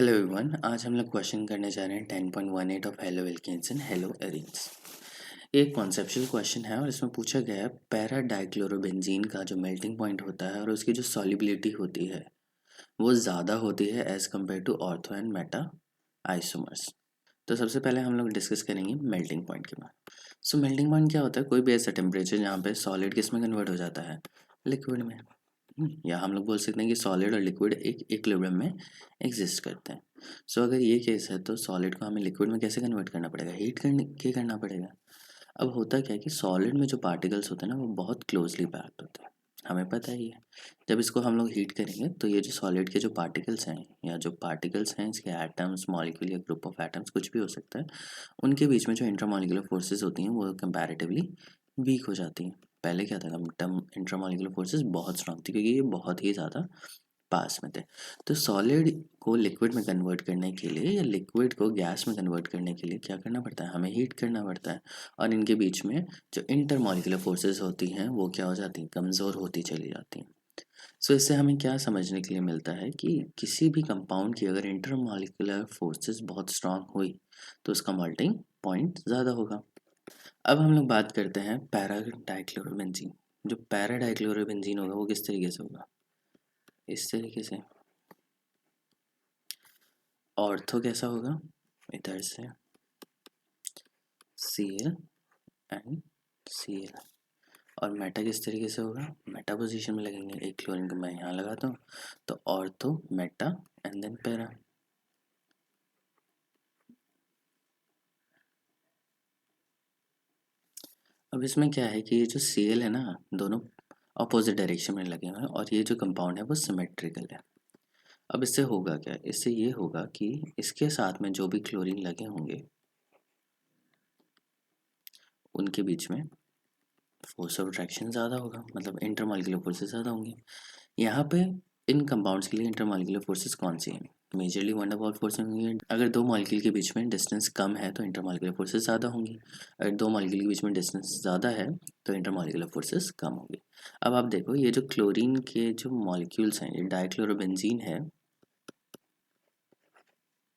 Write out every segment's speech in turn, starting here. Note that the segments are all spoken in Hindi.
हेलो एवरीवन, आज हम लोग क्वेश्चन करने जा रहे हैं 10.18 of haloalkanes and haloarenes. एक कॉन्सेप्चुअल क्वेश्चन है और इसमें पूछा गया है पैरा डाइक्लोरोबेंजीन का जो मेल्टिंग पॉइंट होता है और उसकी जो सॉल्युबिलिटी होती है वो ज़्यादा होती है as compare to ortho and meta isomers. तो सबसे पहले हम लोग डिस्कस करेंगे मेल्टिंग पॉइंट के बारे। सो मेल्टिंग पॉइंट क्या होता है? कोई भी ऐसा टेम्परेचर जहाँ पे सॉलिड किस में कन्वर्ट हो जाता है, लिक्विड में। या हम लोग बोल सकते हैं कि सॉलिड और लिक्विड एक इक्विलिब्रियम में एग्जिस्ट करते हैं। सो अगर ये केस है तो सॉलिड को हमें लिक्विड में कैसे कन्वर्ट करना पड़ेगा? हीट करना पड़ेगा। अब होता क्या है कि सॉलिड में जो पार्टिकल्स होते हैं ना वो बहुत क्लोजली पैक्ड होते हैं, हमें पता ही है। जब इसको हम लोग हीट करेंगे तो ये जो सॉलिड के जो पार्टिकल्स हैं या जो पार्टिकल्स हैं इसके एटम्स, मॉलिक्यूल या ग्रुप ऑफ एटम्स कुछ भी हो सकता है, उनके बीच में जो इंटरमॉलिक्यूलर फोर्सेस होती हैं वो कंपैरेटिवली वीक हो जाती हैं। पहले क्या था, इंटरमॉलिक्यूलर फोर्सेस बहुत स्ट्रांग थी क्योंकि ये बहुत ही ज़्यादा पास में थे। तो सॉलिड को लिक्विड में कन्वर्ट करने के लिए या लिक्विड को गैस में कन्वर्ट करने के लिए क्या करना पड़ता है? हमें हीट करना पड़ता है। और इनके बीच में जो इंटरमॉलिक्यूलर फोर्सेस होती हैं वो क्या हो जाती हैं? कमज़ोर होती चली जाती हैं। सो इससे हमें क्या समझने के लिए मिलता है कि किसी भी कंपाउंड की अगर इंटरमॉलिक्यूलर फोर्सेस बहुत स्ट्रांग हुई तो उसका मेल्टिंग पॉइंट ज़्यादा होगा। अब हम लोग बात करते हैं पैरा डाइक्लोरोबेंजीन। जो पैरा डाइक्लोरोबेंजीन होगा वो किस तरीके से होगा? इस तरीके से। ऑर्थो कैसा होगा? इधर से Cl एंड Cl। और मेटा किस तरीके से होगा? मेटा पोजीशन में लगेंगे। एक क्लोरीन को मैं यहाँ लगाता हूँ तो ortho, meta and then para. अब इसमें क्या है कि ये जो Cl है ना, दोनों अपोजिट डायरेक्शन में लगे हुए हैं और ये जो कंपाउंड है वो सिमेट्रिकल है। अब इससे होगा क्या? इससे ये होगा कि इसके साथ में जो भी क्लोरीन लगे होंगे उनके बीच में फोर्स ऑफ अट्रैक्शन ज़्यादा होगा, मतलब इंटरमॉलिक्यूलर फोर्सेस ज़्यादा होंगी। यहाँ पे इन कंपाउंड्स के लिए इंटरमॉलिक्यूलर फोर्सेस कौन सी हैं? मेजरली वन डर फोर्स होंगी। अगर दो मॉलिक्यूल के बीच में डिस्टेंस कम है तो इंटरमॉलिक्यूलर फोर्सेस ज़्यादा होंगी। अगर दो मॉलिक्यूल के बीच में डिस्टेंस ज़्यादा है तो इंटरमॉलिक्यूलर फोर्सेस कम होंगी। अब आप देखो ये जो क्लोरीन के जो मॉलिक्यूल्स हैं, ये डाइक्लोरोबेंजीन है,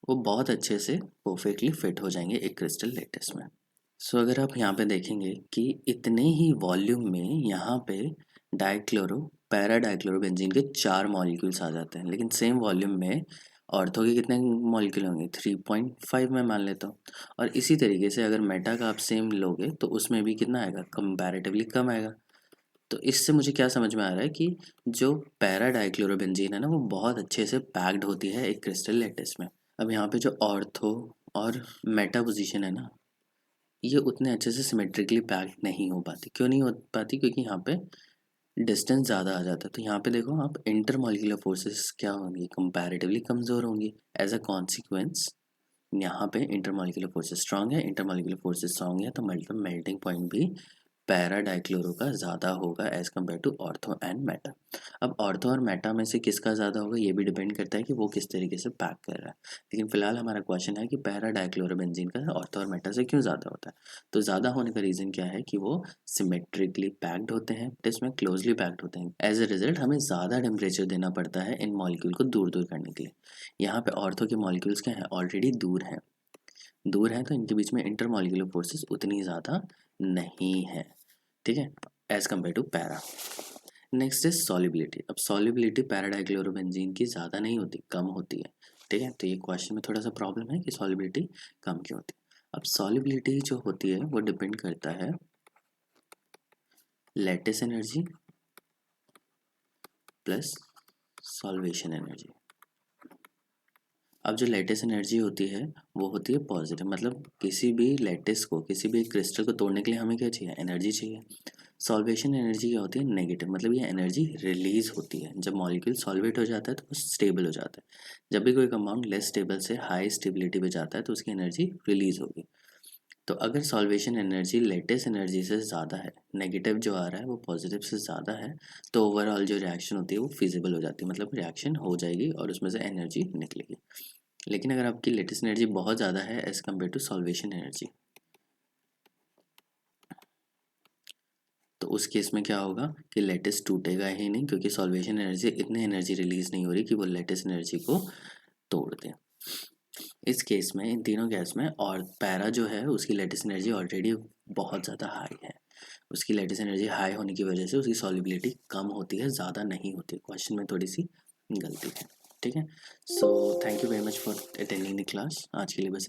वो बहुत अच्छे से परफेक्टली फिट हो जाएंगे एक क्रिस्टल लेटिस में। सो अगर आप यहाँ पे देखेंगे कि इतने ही वॉल्यूम में यहाँ पे डाइक्लोरो पैरा डाइक्लोरोबेंजीन के 4 मॉलिक्यूल्स आ जाते हैं, लेकिन सेम वॉल्यूम में ऑर्थो के कितने मॉलिक्यूल होंगे? 3.5 मैं मान लेता हूँ। और इसी तरीके से अगर मेटा का आप सेम लोगे तो उसमें भी कितना आएगा? कंपैरेटिवली कम आएगा। तो इससे मुझे क्या समझ में आ रहा है कि जो पैरा डाइक्लोरोबेंजीन है ना वो बहुत अच्छे से पैक्ड होती है एक क्रिस्टल लेटिस में। अब यहाँ पे जो ऑर्थो और मेटा पोजीशन है ना, ये उतने अच्छे से सिमेट्रिकली पैक्ड नहीं हो पाती। क्यों नहीं हो पाती? क्योंकि यहाँ पे डिस्टेंस ज़्यादा आ जाता है। तो यहाँ पे देखो आप इंटरमॉलिक्यूलर फोर्सेस क्या होंगी? कंपैरेटिवली कमज़ोर होंगी। एज अ कॉन्सिक्वेंस यहाँ पे इंटरमॉलिक्यूलर फोर्सेस स्ट्रांग है, इंटरमॉलिक्यूलर फोर्सेस स्ट्रांग है तो मेल्टिंग पॉइंट भी पैरा डाइक्लोरो का ज़्यादा होगा as compare to ortho and meta. अब ऑर्थो और मेटा में से किसका ज़्यादा होगा ये भी डिपेंड करता है कि वो किस तरीके से पैक कर रहा है। लेकिन फिलहाल हमारा क्वेश्चन है कि पैरा डाइक्लोरोबेंजीन का ऑर्थो और मेटा से क्यों ज़्यादा होता है? तो ज़्यादा होने का रीज़न क्या है कि वो सिमेट्रिकली पैक्ड होते हैं, इसमें क्लोजली पैक्ड होते हैं। एज ए रिजल्ट हमें ज़्यादा टेम्परेचर देना पड़ता है इन मॉलिक्यूल को दूर दूर करने के लिए। यहाँ पे ऑर्थो के मॉलिक्यूल्स क्या हैं? ऑलरेडी दूर हैं तो इनके बीच में इंटरमॉलिक्यूलर फोर्सेस उतनी ज़्यादा नहीं है, ठीक है, as compare to para. Next is solubility. अब सॉल्युबिलिटी पैरा डाइक्लोरोबेंजीन की ज़्यादा नहीं होती, कम होती है, ठीक है। तो ये क्वेश्चन में थोड़ा सा प्रॉब्लम है कि सॉल्युबिलिटी कम क्यों होती है। अब सॉल्युबिलिटी जो होती है वो डिपेंड करता है lattice energy plus solvation energy. अब जो लैटिस एनर्जी होती है वो होती है पॉजिटिव, मतलब किसी भी लैटिस को, किसी भी क्रिस्टल को तोड़ने के लिए हमें क्या चाहिए? एनर्जी चाहिए। सॉल्वेशन एनर्जी क्या होती है? नेगेटिव, मतलब ये एनर्जी रिलीज होती है। जब मॉलिक्यूल सॉल्वेट हो जाता है तो वो स्टेबल हो जाता है। जब भी कोई कंपाउंड लेस स्टेबल से हाई स्टेबिलिटी पे जाता है तो उसकी एनर्जी रिलीज होगी। तो अगर सॉल्वेशन एनर्जी लेटेस्ट एनर्जी से ज़्यादा है, नेगेटिव जो आ रहा है वो पॉजिटिव से ज़्यादा है, तो ओवरऑल जो रिएक्शन होती है वो फिजिबल हो जाती है, मतलब रिएक्शन हो जाएगी और उसमें से एनर्जी निकलेगी। लेकिन अगर आपकी लेटेस्ट एनर्जी बहुत ज़्यादा है as compare to solvation energy, तो उस केस में क्या होगा कि लेटेस्ट टूटेगा ही नहीं, क्योंकि सॉल्वेशन एनर्जी इतनी एनर्जी रिलीज नहीं हो रही कि वो लेटेस्ट एनर्जी को तोड़ दे। इस केस में इन तीनों गैस में, और पैरा जो है उसकी लेटिस एनर्जी ऑलरेडी बहुत ज़्यादा हाई है। उसकी लेटिस एनर्जी हाई होने की वजह से उसकी सॉल्युबिलिटी कम होती है, ज़्यादा नहीं होती। क्वेश्चन में थोड़ी सी गलती है, ठीक है। So thank you very much for attending the class. आज के लिए बस